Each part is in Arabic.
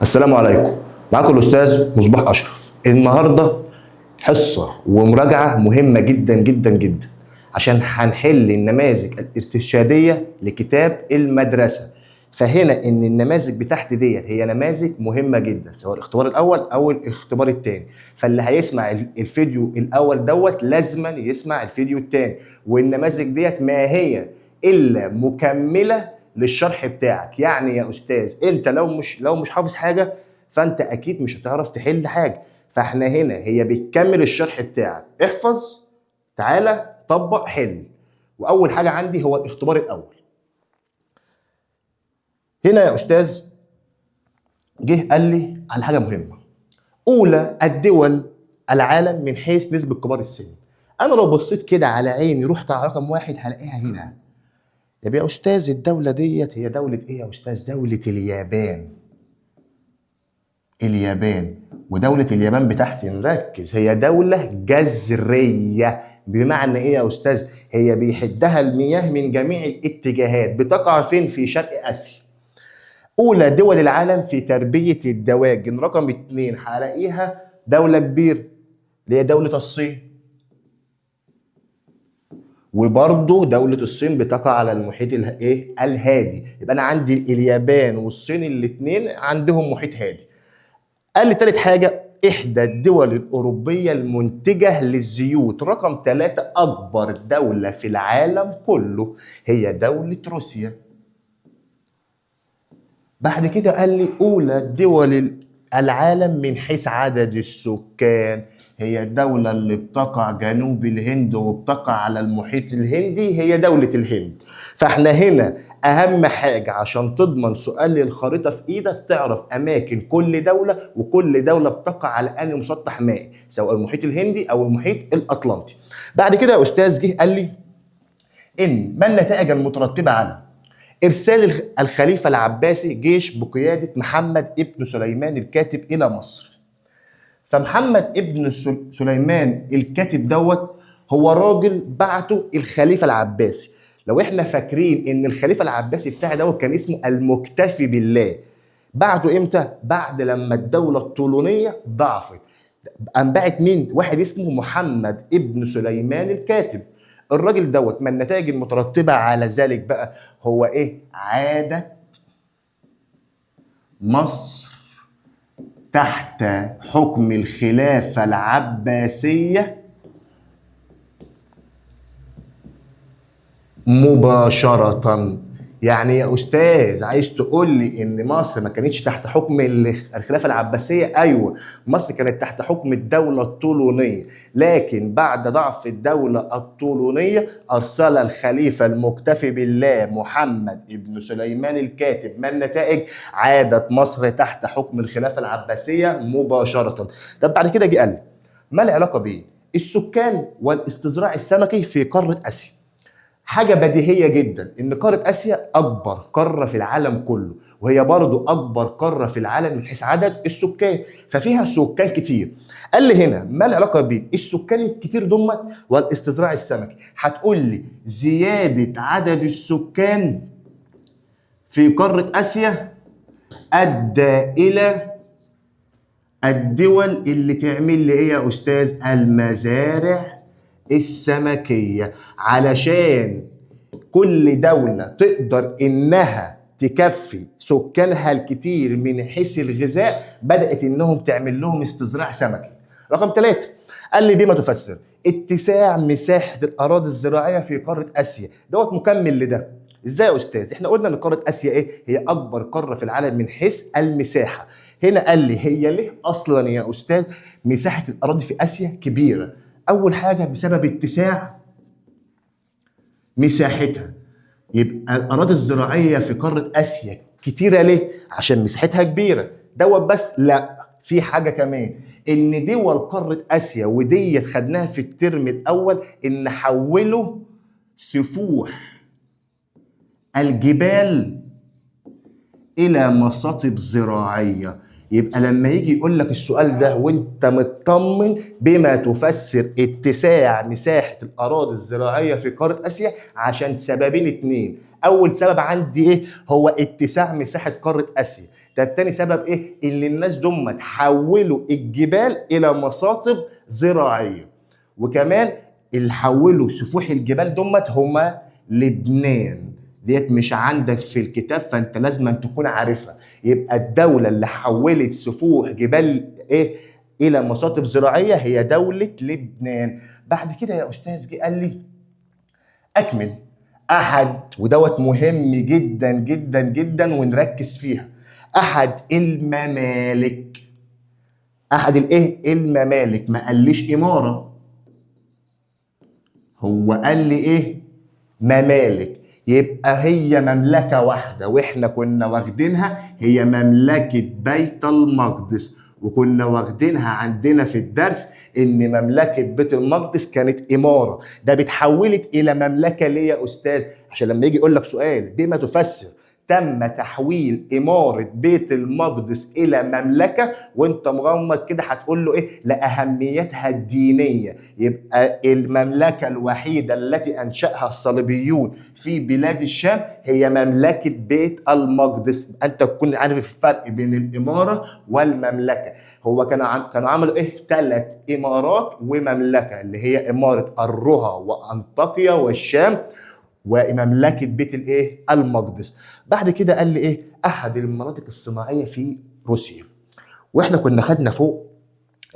السلام عليكم. معاكم الاستاذ مصباح اشرف. النهارده حصه ومراجعه مهمه جدا جدا جدا، عشان هنحل النماذج الارشاديه لكتاب المدرسه. فهنا ان النماذج بتاعتي ديت هي نماذج مهمه جدا، سواء الاختبار الاول او الاختبار الثاني. فاللي هيسمع الفيديو الاول لازما يسمع الفيديو الثاني. والنماذج ديت ما هي الا مكمله للشرح بتاعك. يعني يا استاذ انت لو مش حافظ حاجه، فانت اكيد مش هتعرف تحل حاجه. فاحنا هنا هي بتكمل الشرح بتاعك. احفظ، تعالى طبق، حل. واول حاجه عندي هو الاختبار الاول. هنا يا استاذ جه قال لي على حاجه مهمه: اولى الدول العالم من حيث نسبه كبار السن. انا لو بصيت كده على عيني رحت على رقم واحد هلاقيها هنا. طب يا استاذ الدوله ديت هي دوله ايه يا استاذ؟ دوله اليابان. اليابان. ودولة اليابان بتاعتي نركز هي دولة جزرية. بمعنى ايه يا استاذ؟ هي بيحدها المياه من جميع الاتجاهات. بتقع فين؟ في شرق اسيا. اولى دول العالم في تربية الدواجن. رقم اتنين هلاقيها دولة كبيرة اللي هي دولة الصين. وبرضه دولة الصين بتقع على المحيط الهادي. يبقى انا عندي اليابان والصين الاثنين عندهم محيط هادي. قال لي تالت حاجة: إحدى الدول الأوروبية المنتجة للزيوت. رقم ثلاثة أكبر دولة في العالم كله هي دولة روسيا. بعد كده قال لي أولى دول العالم من حيث عدد السكان. هي الدولة اللي بتقع جنوب الهند وبتقع على المحيط الهندي هي دولة الهند. فاحنا هنا أهم حاجة عشان تضمن سؤال الخريطة في إيدك تعرف أماكن كل دولة، وكل دولة بتقع على أنهي مسطح مائي، سواء المحيط الهندي أو المحيط الأطلنطي. بعد كده يا أستاذ جه قال لي إن ما النتائج المترتبة على إرسال الخليفة العباسي جيش بقيادة محمد ابن سليمان الكاتب إلى مصر. فمحمد ابن سليمان الكاتب هو راجل بعته الخليفة العباسي. لو احنا فاكرين ان الخليفة العباسي بتاعي كان اسمه المكتفي بالله. بعته امتى؟ بعد لما الدولة الطولونية ضعفت. قام بعت مين؟ واحد اسمه محمد ابن سليمان الكاتب. الراجل ما النتائج المترتبة على ذلك بقى؟ هو ايه؟ عادة مصر تحت حكم الخلافة العباسية مباشرة. يعني يا أستاذ عايز تقول لي إن مصر ما كانتش تحت حكم الخلافة العباسية؟ أيوة، مصر كانت تحت حكم الدولة الطولونية، لكن بعد ضعف الدولة الطولونية أرسل الخليفة المكتفي بالله محمد ابن سليمان الكاتب. ما النتائج؟ عادت مصر تحت حكم الخلافة العباسية مباشرة. طب بعد كده جه قال لي ما العلاقة بين السكان والاستزراع السمكي في قارة آسيا؟ حاجة بديهية جدا ان قارة اسيا اكبر قارة في العالم كله، وهي برضو اكبر قارة في العالم من حيث عدد السكان، ففيها سكان كتير. قال لي هنا ما العلاقة بين السكان الكتير والاستزراع السمكي؟ هتقول لي زيادة عدد السكان في قارة اسيا ادى الى الدول اللي تعمل لي ايه يا استاذ؟ المزارع السمكية، علشان كل دولة تقدر انها تكفي سكانها الكتير من حيث الغذاء بدأت انهم تعمل لهم استزراع سمكي. رقم ثلاثة قال لي بما تفسر اتساع مساحة الأراضي الزراعية في قارة آسيا. مكمل لده. ازاي يا أستاذ؟ احنا قلنا ان قارة آسيا هي أكبر قارة في العالم من حيث المساحة. هنا قال لي هي ليه أصلا يا أستاذ مساحة الأراضي في آسيا كبيرة؟ أول حاجة بسبب اتساع مساحتها. يبقى الأراضي الزراعية في قارة آسيا كتيرة ليه؟ عشان مساحتها كبيرة. بس لا، في حاجة كمان، إن دول قارة آسيا وديت خدناها في الترم الأول إن حولوا سفوح الجبال إلى مصاطب زراعية. يبقى لما يجي يقول لك السؤال ده وانت مطمن بما تفسر اتساع مساحة الأراضي الزراعية في قارة آسيا، عشان سببين اتنين. أول سبب عندي هو اتساع مساحة قارة آسيا. طب تاني سبب ايه؟ اللي الناس دول حولوا الجبال الى مصاطب زراعيه. وكمان اللي حولوا سفوح الجبال دول هما لبنان. ديت مش عندك في الكتاب فانت لازم تكون عارفها. يبقى الدوله اللي حولت سفوح جبال ايه الى مصاطب زراعيه هي دوله لبنان. بعد كده يا استاذ جه قال لي اكمل. احد ودوت مهم جدا جدا جدا ونركز فيها. احد الممالك. احد الايه الممالك، ما قاليش اماره، هو قال لي ايه؟ ممالك. يبقى هي مملكه واحده واحنا كنا واخدينها، هي مملكه بيت المقدس. وكنا واخدينها عندنا في الدرس ان مملكه بيت المقدس كانت اماره، ده بتحولت الى مملكه ليه يا استاذ؟ عشان لما يجي يقول لك سؤال بما تفسر تم تحويل إمارة بيت المقدس إلى مملكة، وأنت مغمض كده هتقول له إيه؟ لأهميتها الدينية. يبقى المملكة الوحيدة التي أنشأها الصليبيون في بلاد الشام هي مملكة بيت المقدس. أنت تكون عارف الفرق بين الإمارة والمملكة. هو كانوا عملوا إيه؟ 3 إمارات ومملكة، اللي هي إمارة الرها وأنطاكيا والشام، ومملكه بيت الايه؟ المقدس. بعد كده قال لي ايه؟ احد المناطق الصناعيه في روسيا. واحنا كنا خدنا فوق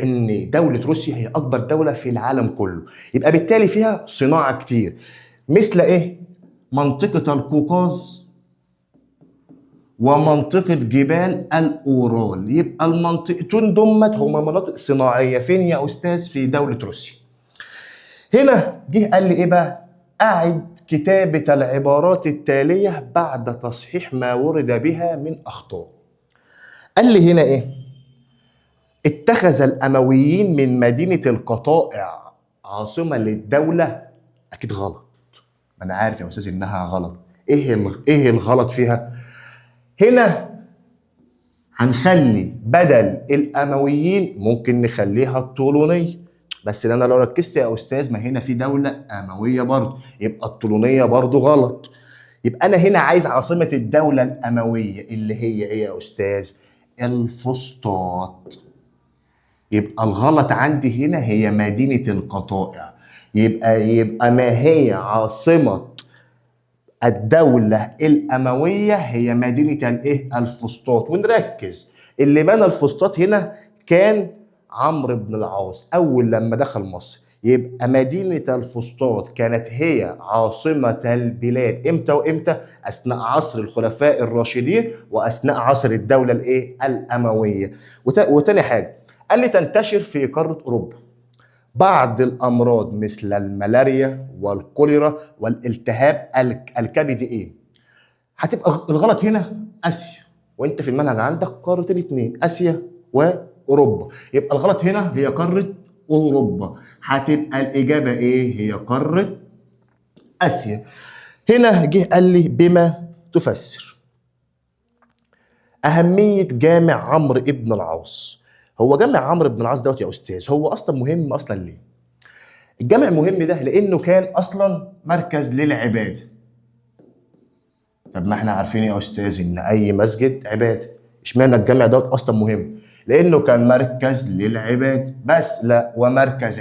ان دوله روسيا هي اكبر دوله في العالم كله، يبقى بالتالي فيها صناعه كتير، مثل ايه؟ منطقه القوقاز ومنطقه جبال الاورال. يبقى المنطقتين دمت هما مناطق صناعيه فين يا استاذ؟ في دوله روسيا. هنا جه قال لي ايه بقى؟ أعد كتابة العبارات التالية بعد تصحيح ما ورد بها من أخطاء. قال لي هنا إيه؟ اتخذ الأمويين من مدينة القطائع عاصمة للدولة. أكيد غلط، ما أنا عارف يا أستاذ إنها غلط. إيه الغلط فيها؟ هنا هنخلي بدل الأمويين ممكن نخليها الطولونية، بس انا لو ركزت يا استاذ ما هنا في دوله امويه برضه، يبقى الطولونيه برضه غلط. يبقى انا هنا عايز عاصمه الدوله الامويه اللي هي ايه يا استاذ؟ الفسطاط. يبقى الغلط عندي هنا هي مدينه القطائع. يبقى ما هي عاصمه الدوله الامويه؟ هي مدينه الايه؟ الفسطاط. ونركز اللي بنى الفسطاط هنا كان عمرو بن العاص أول لما دخل مصر. يبقى مدينة الفسطاط كانت هي عاصمة البلاد إمتى وإمتى؟ أثناء عصر الخلفاء الراشدين وأثناء عصر الدولة الإيه؟ الأموية. وتاني حاجة قال لي تنتشر في قارة أوروبا بعض الأمراض مثل الملاريا والكوليرا والالتهاب الكبدي إيه؟ هتبقى الغلط هنا آسيا، وأنت في المنهج عندك قارتين 2 آسيا واوروبا. يبقى الغلط هنا هي قاره اوروبا. هتبقى الاجابه ايه؟ هي قاره اسيا. هنا جه قال لي بما تفسر اهميه جامع عمرو بن العاص. هو جامع عمرو بن العاص دوت يا استاذ هو اصلا مهم اصلا ليه؟ الجامع مهم ده لانه كان اصلا مركز للعباده. طب ما احنا عارفين يا استاذ ان اي مسجد عباده، اشمعنى الجامع دوت اصلا مهم؟ لانه كان مركز للعباد، بس لا ومركز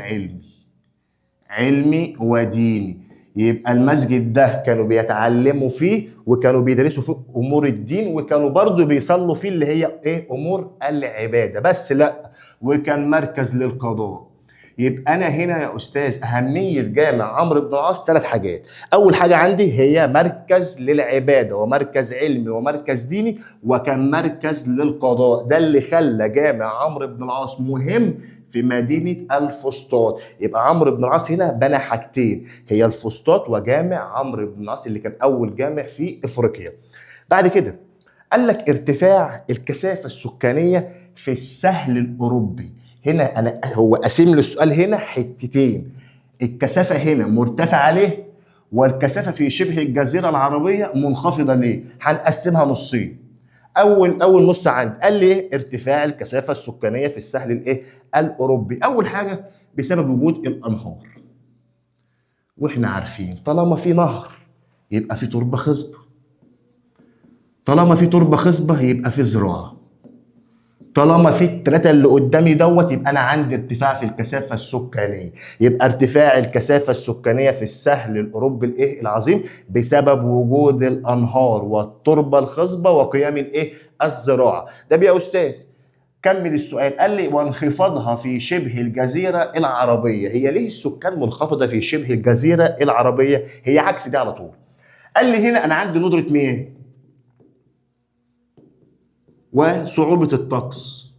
علمي وديني. يبقى المسجد ده كانوا بيتعلموا فيه وكانوا بيدرسوا فيه امور الدين، وكانوا برضو بيصلوا فيه اللي هي ايه؟ امور العباده. بس لا وكان مركز للقضاء. يبقى انا هنا يا استاذ اهميه جامع عمرو بن العاص 3 حاجات. اول حاجه عندي هي مركز للعباده ومركز علمي ومركز ديني وكان مركز للقضاء. ده اللي خلى جامع عمرو بن العاص مهم في مدينه الفسطاط. يبقى عمرو بن العاص هنا بنى حاجتين، هي الفسطاط وجامع عمرو بن العاص اللي كان اول جامع في افريقيا. بعد كده قال لك ارتفاع الكثافه السكانيه في السهل الاوروبي. هنا هو قاسم لي السؤال هنا حتتين، الكثافه هنا مرتفعه ليه؟ والكثافه في شبه الجزيره العربيه منخفضه ليه؟ هنقسمها نصين. اول نص عندي قال لي ايه؟ ارتفاع الكثافه السكانيه في السهل الايه؟ الاوروبي. اول حاجه بسبب وجود الانهار، واحنا عارفين طالما في نهر يبقى في تربه خصبه، طالما في تربه خصبه يبقى في زراعه. طالما في الثلاثه اللي قدامي دوت يبقى انا عندي ارتفاع في الكثافه السكانيه. يبقى ارتفاع الكثافه السكانيه في السهل الاوروبي الايه العظيم بسبب وجود الانهار والتربه الخصبه وقيام الايه الزراعه. ده يا استاذ كمل السؤال. قال لي وانخفاضها في شبه الجزيره العربيه. هي ليه السكان منخفضه في شبه الجزيره العربيه؟ هي عكس دي على طول. قال لي هنا انا عندي ندره مياه وصعوبه الطقس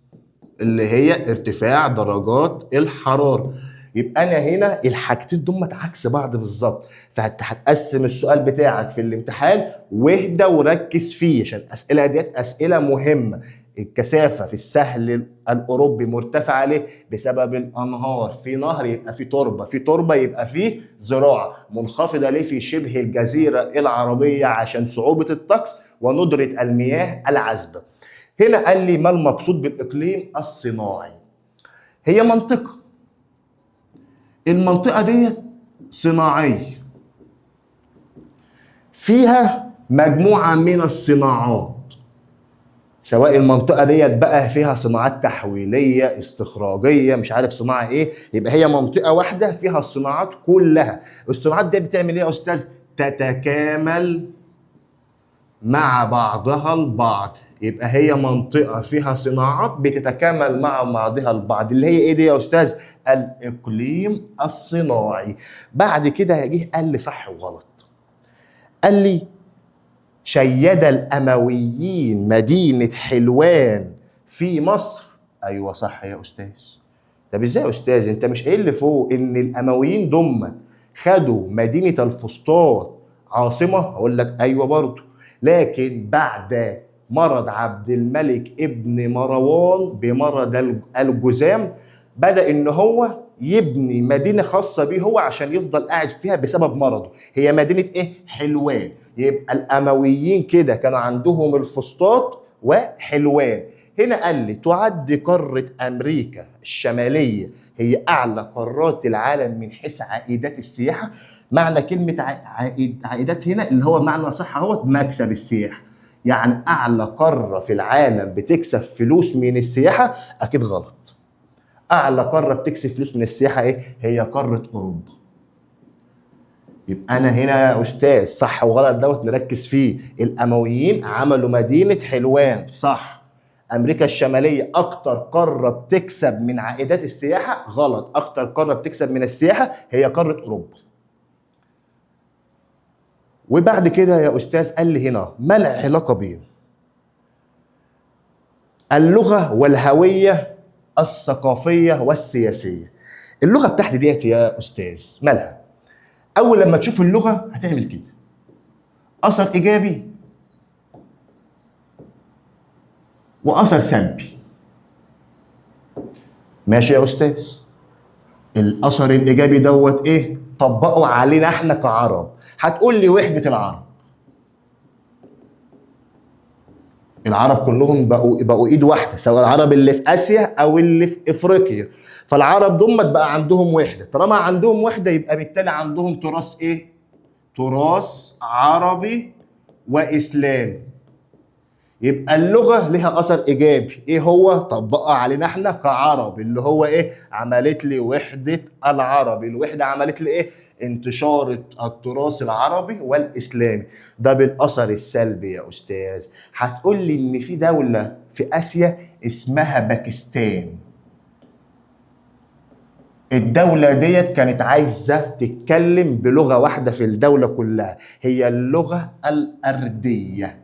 اللي هي ارتفاع درجات الحراره. يبقى انا هنا الحاجتين دول عكس بعض بالظبط. فانت هتقسم السؤال بتاعك في الامتحان واهدى وركز فيه عشان الاسئله ديت اسئله مهمه. الكثافه في السهل الاوروبي مرتفعه ليه؟ بسبب الانهار. في نهر يبقى في تربه، في تربه يبقى في زراعه. منخفضه ليه في شبه الجزيره العربيه؟ عشان صعوبه الطقس وندره المياه العذبه. هنا قال لي ما المقصود بالاقليم الصناعي؟ هي منطقه، المنطقه ديت صناعيه فيها مجموعه من الصناعات، سواء المنطقه ديت بقى فيها صناعات تحويليه استخراجيه مش عارف صناعه ايه. يبقى هي منطقه واحده فيها الصناعات كلها. الصناعات دي بتعمل ايه يا استاذ؟ تتكامل مع بعضها البعض. يبقى هي منطقة فيها صناعات بتتكامل مع بعضها البعض، اللي هي ايه دي يا استاذ؟ الاقليم الصناعي. بعد كده جه قال لي صح وغلط. قال لي شيد الامويين مدينة حلوان في مصر. ايوه صح يا استاذ. طب ازاي يا استاذ؟ انت مش قايل لي فوق ان الامويين دول خدوا مدينة الفسطاط عاصمة؟ اقول لك ايوه برضه، لكن بعد مرض عبد الملك ابن مروان بمرض الجذام بدأ ان هو يبني مدينة خاصة بيه هو عشان يفضل قاعد فيها بسبب مرضه. هي مدينة ايه؟ حلوان. يبقى الامويين كده كانوا عندهم الفسطاط وحلوان. هنا قال لي تعد قارة امريكا الشمالية هي اعلى قارات العالم من حيث عائدات السياحة. معنى كلمة عائدات هنا اللي هو معنى صح اهوت مكسب السياحة. يعني اعلى قارة في العالم بتكسب فلوس من السياحة؟ اكيد غلط. اعلى قارة بتكسب فلوس من السياحة ايه؟ هي قارة اوروبا. يبقى انا هنا يا استاذ صح وغلط دوت نركز فيه. الامويين عملوا مدينة حلوان صح. امريكا الشمالية اكتر قارة بتكسب من عائدات السياحة غلط. اكتر قارة بتكسب من السياحة هي قارة اوروبا. وبعد كده يا استاذ قال لي هنا ما العلاقة بين اللغة والهوية الثقافية والسياسية؟ اللغة بتاعتي ديت يا استاذ مالها؟ اول لما تشوف اللغة هتعمل كده اثر ايجابي واثر سلبي. ماشي يا استاذ. الاثر الايجابي دوت ايه؟ طبقوا علينا احنا كعرب. هتقول لي وحدة العرب. العرب كلهم بقوا ايد واحده، سواء العرب اللي في اسيا او اللي في افريقيا. فالعرب دول بقى عندهم وحده. طالما عندهم وحده يبقى بالتالي عندهم تراث ايه؟ تراث عربي واسلامي. يبقى اللغه لها اثر ايجابي. ايه هو؟ طبقها علينا احنا كعرب اللي هو ايه؟ عملت لي وحده العرب. الوحده عملت لي ايه؟ انتشار التراث العربي والاسلامي. ده بالاثر السلبي يا استاذ. هتقول لي ان في دوله في اسيا اسمها باكستان. الدولة ديت كانت عايزة تتكلم بلغة واحدة في الدولة كلها، هي اللغة الأردية.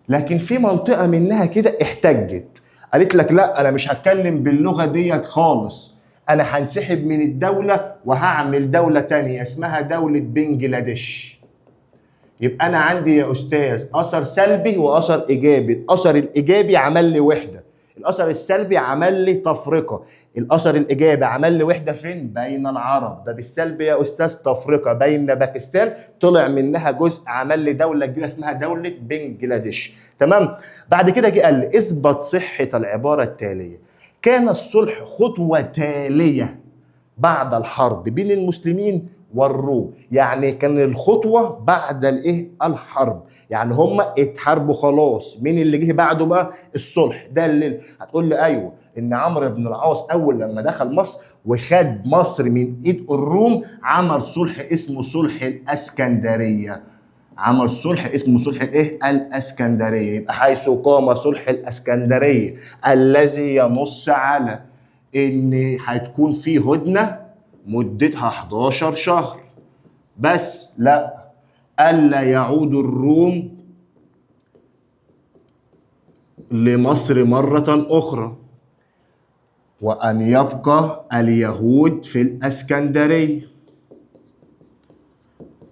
لكن في منطقة منها كده احتجت، قالت لك لا أنا مش هتكلم باللغة ديت خالص، أنا هنسحب من الدولة وهعمل دولة تانية اسمها دولة بنجلاديش. يبقى أنا عندي يا أستاذ أثر سلبي وأثر إيجابي. الأثر الإيجابي عمل لي وحدة، الأثر السلبي عمل لي تفرقة. الأثر الإيجابي عمل لي وحدة فين؟ بين العرب. ده بالسلبي يا أستاذ تفرقة بين باكستان، طلع منها جزء عمل لي دولة جديدة اسمها دولة بنجلاديش. تمام؟ بعد كده جه قال لي اثبت صحة العبارة التالية: كان الصلح خطوة تالية بعد الحرب بين المسلمين والروم. يعني كان الخطوه بعد الايه؟ الحرب. يعني هم اتحاربوا خلاص، مين اللي جه بعده بقى؟ الصلح. ده اللي هتقول لي ايوه، ان عمرو بن العاص اول لما دخل مصر وخد مصر من ايد الروم عمل صلح اسمه صلح الاسكندريه. عمل صلح اسمه صلح الايه؟ الاسكندريه. يبقى حيث قام صلح الاسكندريه الذي ينص على ان هتكون في هدنه مدتها 11 شهر، بس لا، الا يعود الروم لمصر مره اخرى، وان يبقى اليهود في الاسكندريه،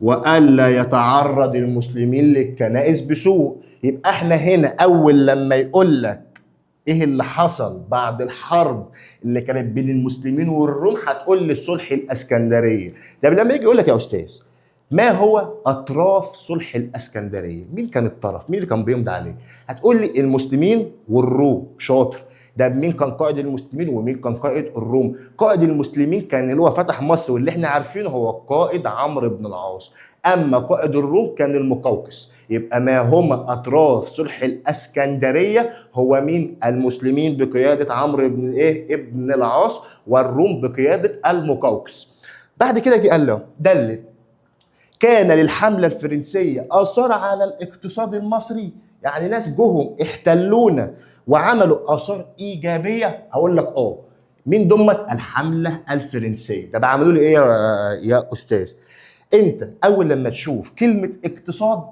والا يتعرض المسلمين للكنائس بسوء. يبقى احنا هنا اول لما يقول لك ايه اللي حصل بعد الحرب اللي كانت بين المسلمين والروم، هتقول لي صلح الاسكندريه. طب لما يجي يقول لك يا استاذ ما هو اطراف صلح الاسكندريه؟ مين كان الطرف؟ مين اللي كان بيمضي عليه؟ هتقول لي المسلمين والروم. شاطر. ده مين كان قائد المسلمين ومين كان قائد الروم؟ قائد المسلمين كان اللي هو فتح مصر واللي احنا عارفينه هو القائد عمرو بن العاص، اما قائد الروم كان المقوقس. يبقى ما هما اطراف صلح الاسكندريه؟ هو مين؟ المسلمين بقياده عمرو بن ايه؟ ابن العاص، والروم بقياده المقوقس. بعد كده جه قال له دلل كان للحمله الفرنسيه اثار على الاقتصاد المصري. يعني ناس جهم احتلونا وعملوا اثار ايجابيه. هقول لك مين دمت؟ الحمله الفرنسيه. طب عملوا لي ايه يا استاذ؟ انت اول لما تشوف كلمه اقتصاد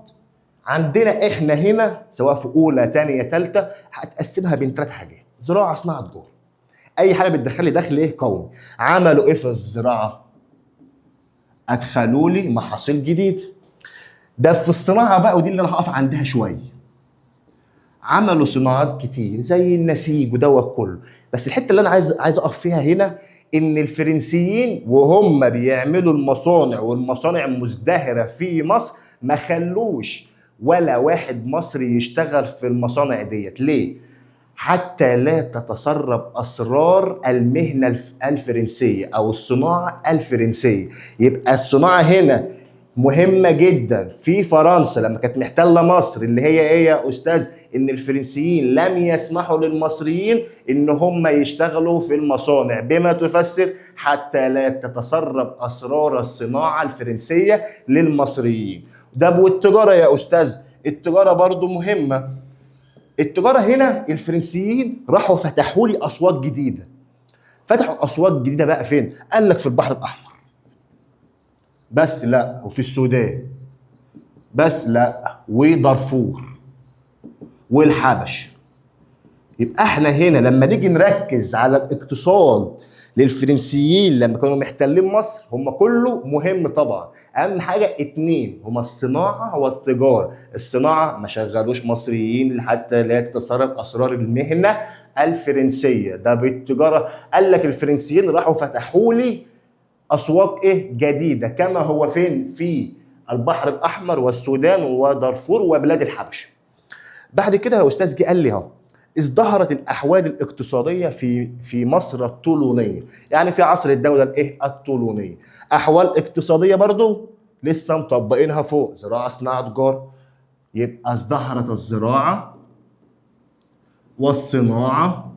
عندنا احنا هنا سواء في اولى ثانيه ثالثه هتقسمها بين 3 حاجات: زراعه، صناعه، تجاره. اي حاجه بتدخل لي دخل ايه؟ قومي. عملوا ايه في الزراعه؟ ادخلوا لي محاصيل جديده. ده في الصناعه بقى، ودي اللي انا هقف عندها شويه. عملوا صناعات كتير زي النسيج ودوت كله. بس الحته اللي انا عايز اقف فيها هنا ان الفرنسيين وهم بيعملوا المصانع والمصانع مزدهره في مصر ما خلوش ولا واحد مصري يشتغل في المصانع ديت. ليه؟ حتى لا تتسرب اسرار المهنه الفرنسيه او الصناعه الفرنسيه. يبقى الصناعه هنا مهمه جدا. في فرنسا لما كانت محتله مصر اللي هي ايه يا استاذ؟ ان الفرنسيين لم يسمحوا للمصريين ان هم يشتغلوا في المصانع، بما تفسر حتى لا تتسرب اسرار الصناعه الفرنسيه للمصريين. ده والتجاره يا استاذ، التجاره برضو مهمه. التجاره هنا الفرنسيين راحوا فتحوا لي اسواق جديده. فتحوا اسواق جديده بقى فين؟ قال لك في البحر الاحمر بس لا، وفي السودان بس لا، ودارفور والحبش. يبقى احنا هنا لما نيجي نركز على الاقتصاد للفرنسيين لما كانوا محتلين مصر، هم كله مهم طبعا. اهم حاجه 2 هما الصناعه والتجاره. الصناعه ما شغلوش مصريين حتى لا تتسرب اسرار المهنه الفرنسيه. ده بالتجاره قال لك الفرنسيين راحوا فتحوا لي اسواق ايه؟ جديده. كما هو فين؟ في البحر الاحمر والسودان ودارفور وبلاد الحبشه. بعد كده يا استاذ جه قال لي ازدهرت الاحوال الاقتصاديه في مصر الطولونيه. يعني في عصر الدوله الايه؟ الطولونيه. احوال اقتصاديه برضو لسه مطبقينها فوق: زراعه، صناعه، تجاره. يبقى ازدهرت الزراعه والصناعه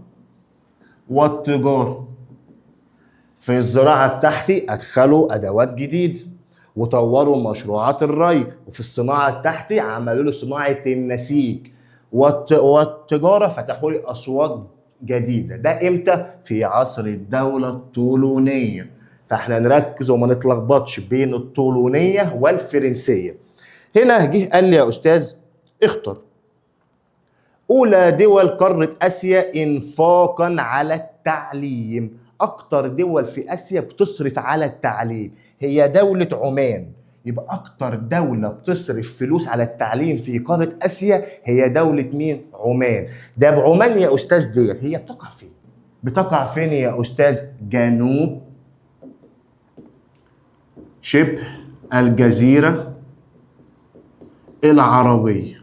والتجاره. في الزراعه بتاعتي ادخلوا ادوات جديده وطوروا مشروعات الري، وفي الصناعه بتاعتي عملوا له صناعه النسيج، والتجاره فتحوا لي اسواق جديده. ده امتى؟ في عصر الدوله الطولونيه. فاحنا نركز وما نتلخبطش بين الطولونيه والفرنسيه. هنا جه قال لي يا استاذ اختر اولى دول قاره اسيا انفاقا على التعليم. اكتر دول في اسيا بتصرف على التعليم هي دوله عمان. يبقى اكتر دولة بتصرف فلوس على التعليم في قارة اسيا هي دولة مين؟ عمان. ده بعمان يا استاذ ديت هي بتقع فين؟ بتقع فين يا استاذ؟ جنوب شبه الجزيرة العربية.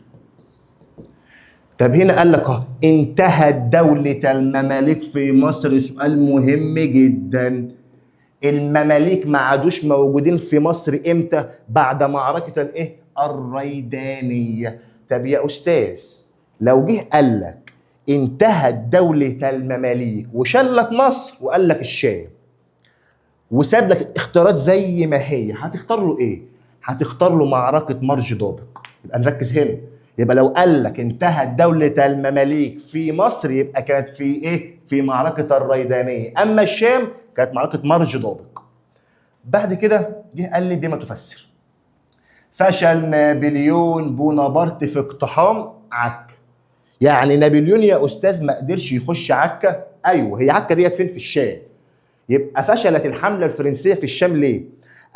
طب هنا قال لك انتهت دولة المماليك في مصر. سؤال مهم جدا: المماليك ما عادوش موجودين في مصر امتى؟ بعد معركة الايه؟ الريدانية. طب يا استاذ، لو جه قال لك انتهت دولة المماليك وشال لك مصر وقال لك الشام وساب لك اختيارات زي ما هي، هتختار له ايه؟ هتختار له معركة مرج ضابق. يبقى نركز هنا. يبقى لو قال لك انتهت دولة المماليك في مصر يبقى كانت في ايه؟ في معركة الريدانية. اما الشام كانت معركة مرج ضابق. بعد كده جه قال لي دي ما تفسر. فشل نابليون بونابرت في اقتحام عكا. يعني نابليون يا استاذ ما قدرش يخش عكا؟ ايوه، هي عكا ديت فين؟ في الشام. يبقى فشلت الحمله الفرنسيه في الشام ليه؟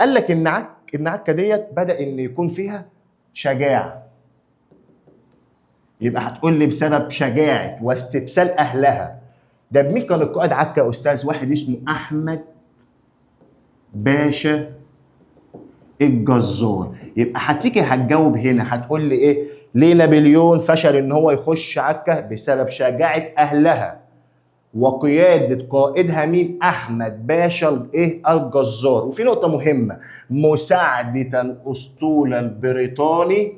قال لك ان عكا ديت بدا ان يكون فيها شجاعه. يبقى هتقول لي بسبب شجاعه واستبسال اهلها. ده مين كان القائد عكا يا استاذ؟ واحد اسمه احمد باشا الجزار. يبقى هتيجي هتجاوب هنا هتقول لي ايه؟ ليه نابليون فشل ان هو يخش عكا؟ بسبب شجاعه اهلها وقياده قائدها مين؟ احمد باشا الايه؟ الجزار. وفي نقطه مهمه، مساعده الاسطول البريطاني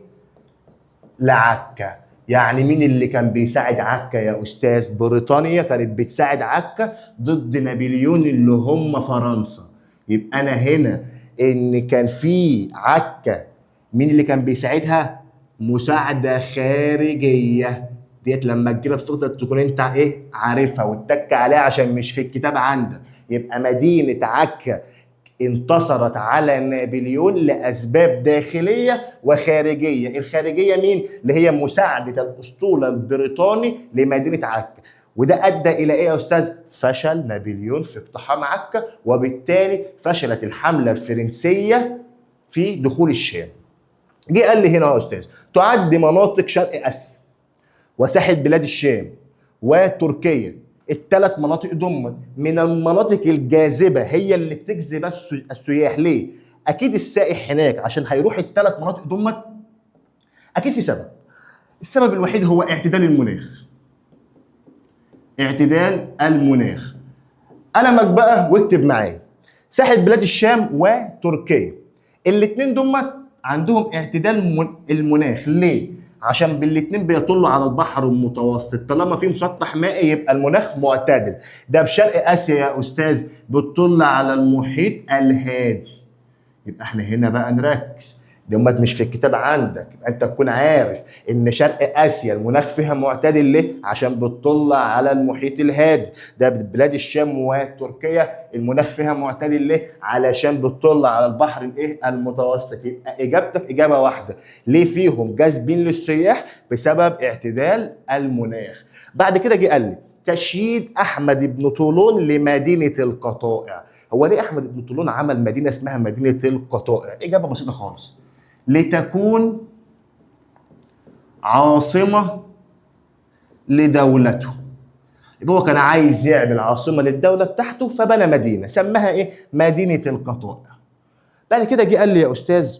لعكا. يعني مين اللي كان بيساعد عكا يا استاذ؟ بريطانيا كانت بتساعد عكا ضد نابليون اللي هم فرنسا. يبقى انا هنا ان كان في عكا مين اللي كان بيساعدها؟ مساعده خارجيه. ديت لما تجيلك تقدر تكون انت ايه؟ عارفها واتك عليها عشان مش في الكتاب عندك. يبقى مدينه عكا انتصرت على نابليون لاسباب داخليه وخارجيه. الخارجيه مين؟ اللي هي مساعده الاسطول البريطاني لمدينه عكا. وده ادى الى ايه يا استاذ؟ فشل نابليون في اقتحام عكا، وبالتالي فشلت الحمله الفرنسيه في دخول الشام. جه قال لي هنا يا استاذ تعد مناطق شرق اسيا وساحه بلاد الشام وتركيا، الثلاث مناطق دول من المناطق الجاذبه، هي اللي بتجذب السياح. ليه؟ اكيد السائح هناك عشان هيروح الثلاث مناطق دول اكيد في سبب. السبب الوحيد هو اعتدال المناخ. اعتدال المناخ. قلمك بقى واكتب معايا. ساحه بلاد الشام وتركيا الاثنين دول عندهم اعتدال المناخ. ليه؟ عشان بالاثنين بيطلوا على البحر المتوسط. طالما في مسطح مائي يبقى المناخ معتدل. ده بشرق اسيا يا استاذ بتطل على المحيط الهادي. يبقى احنا هنا بقى نركز، دي مش في الكتاب عندك. يبقى انت تكون عارف ان شرق اسيا المناخ فيها معتدل. ليه؟ عشان بتطل على المحيط الهادي. ده بلاد الشام وتركيا المناخ فيها معتدل. ليه؟ علشان بتطل على البحر الايه؟ المتوسط. يبقى اجابتك اجابه واحده. ليه فيهم جاذبين للسياح؟ بسبب اعتدال المناخ. بعد كده جه قال لي تشييد احمد بن طولون لمدينه القطائع. هو ليه احمد بن طولون عمل مدينه اسمها مدينه القطائع؟ اجابه بسيطه خالص، لتكون عاصمه لدولته. يبقى هو كان عايز يعمل عاصمه للدوله بتاعته فبنى مدينه سماها ايه؟ مدينه القطائع. بعد كده جه قال لي يا استاذ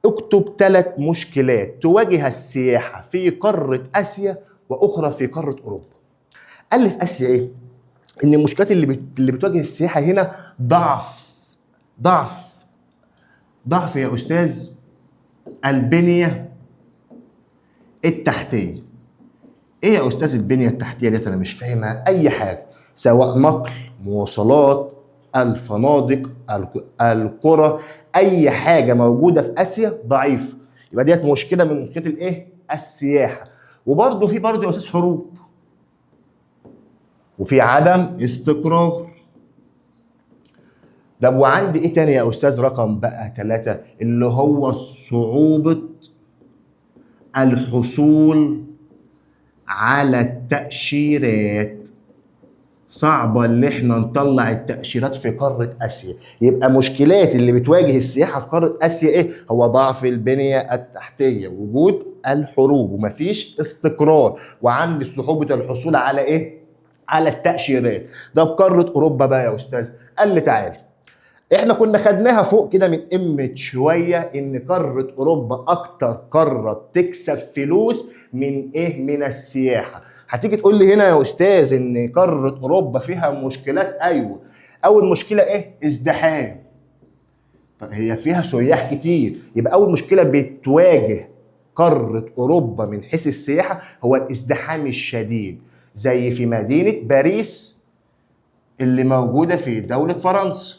اكتب 3 مشكلات تواجه السياحه في قاره اسيا واخرى في قاره اوروبا. قال لي في اسيا ايه؟ ان المشكلات اللي بتواجه السياحه هنا ضعف يا استاذ البنيه التحتيه. ايه يا استاذ البنيه التحتيه ديت؟ انا مش فاهمها. اي حاجه سواء نقل، مواصلات، الفنادق، القرى، اي حاجه موجوده في اسيا ضعيفه. يبقى ديت مشكله من مشكلات الايه؟ السياحه. وبرده في يا استاذ حروب، وفي عدم استقرار. ده وعندي ايه تاني يا استاذ؟ رقم بقى 3 اللي هو صعوبة الحصول على التأشيرات. صعبة اللي احنا نطلع التأشيرات في قارة اسيا. يبقى مشكلات اللي بتواجه السياحة في قارة اسيا ايه؟ هو ضعف البنية التحتية، وجود الحروب، ومفيش استقرار، وعندي صعوبة الحصول على ايه؟ على التأشيرات. ده بقارة اوروبا بقى يا استاذ. قال لي تعالى، احنا كنا خدناها فوق كده من قمة شوية ان قارة اوروبا اكتر قارة بتكسب فلوس من ايه؟ من السياحة. هتيجي تقول لي هنا يا استاذ ان قارة اوروبا فيها مشكلات. ايوه، اول مشكله ايه؟ ازدحام. طب هي فيها سياح كتير، يبقى اول مشكله بتواجه قاره اوروبا من حيث السياحه هو الازدحام الشديد، زي في مدينه باريس اللي موجوده في دوله فرنسا.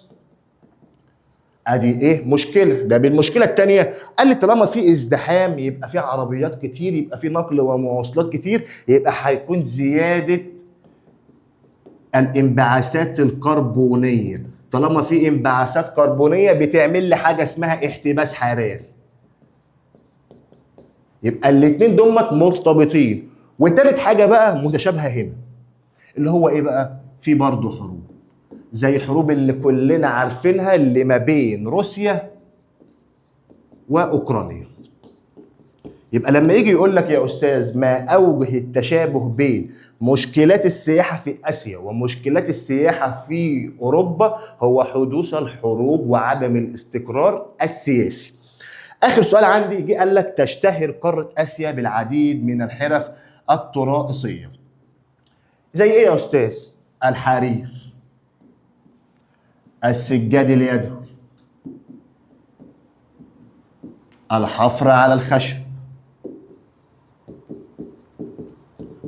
ادي ايه؟ مشكله. ده بالمشكله الثانيه قال لي طالما في ازدحام يبقى في عربيات كتير، يبقى في نقل ومواصلات كتير، يبقى هيكون زياده الانبعاثات الكربونيه. طالما في انبعاثات كربونيه بتعمل لي حاجه اسمها احتباس حراري. يبقى الاثنين دول مرتبطين. وتالت حاجه بقى متشابهه هنا، اللي هو ايه بقى؟ في برضه حروب، زي الحروب اللي كلنا عارفينها اللي ما بين روسيا واوكرانيا. يبقى لما يجي يقول لك يا استاذ ما اوجه التشابه بين مشكلات السياحه في اسيا ومشكلات السياحه في اوروبا، هو حدوث الحروب وعدم الاستقرار السياسي. اخر سؤال عندي جه قال لك تشتهر قاره اسيا بالعديد من الحرف الطرائصيه. زي ايه يا استاذ؟ الحرير، السجاد اليدوي، الحفر على الخشب.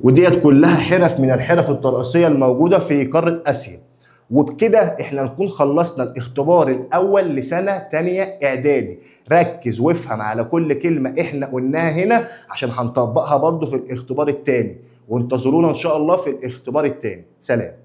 وديت كلها حرف من الحرف الطرائصيه الموجوده في قاره اسيا. وبكده احنا نكون خلصنا الاختبار الاول لسنه تانية اعدادي. ركز وافهم على كل كلمه احنا قلناها هنا عشان هنطبقها برضو في الاختبار التاني، وانتظرونا ان شاء الله في الاختبار التاني. سلام.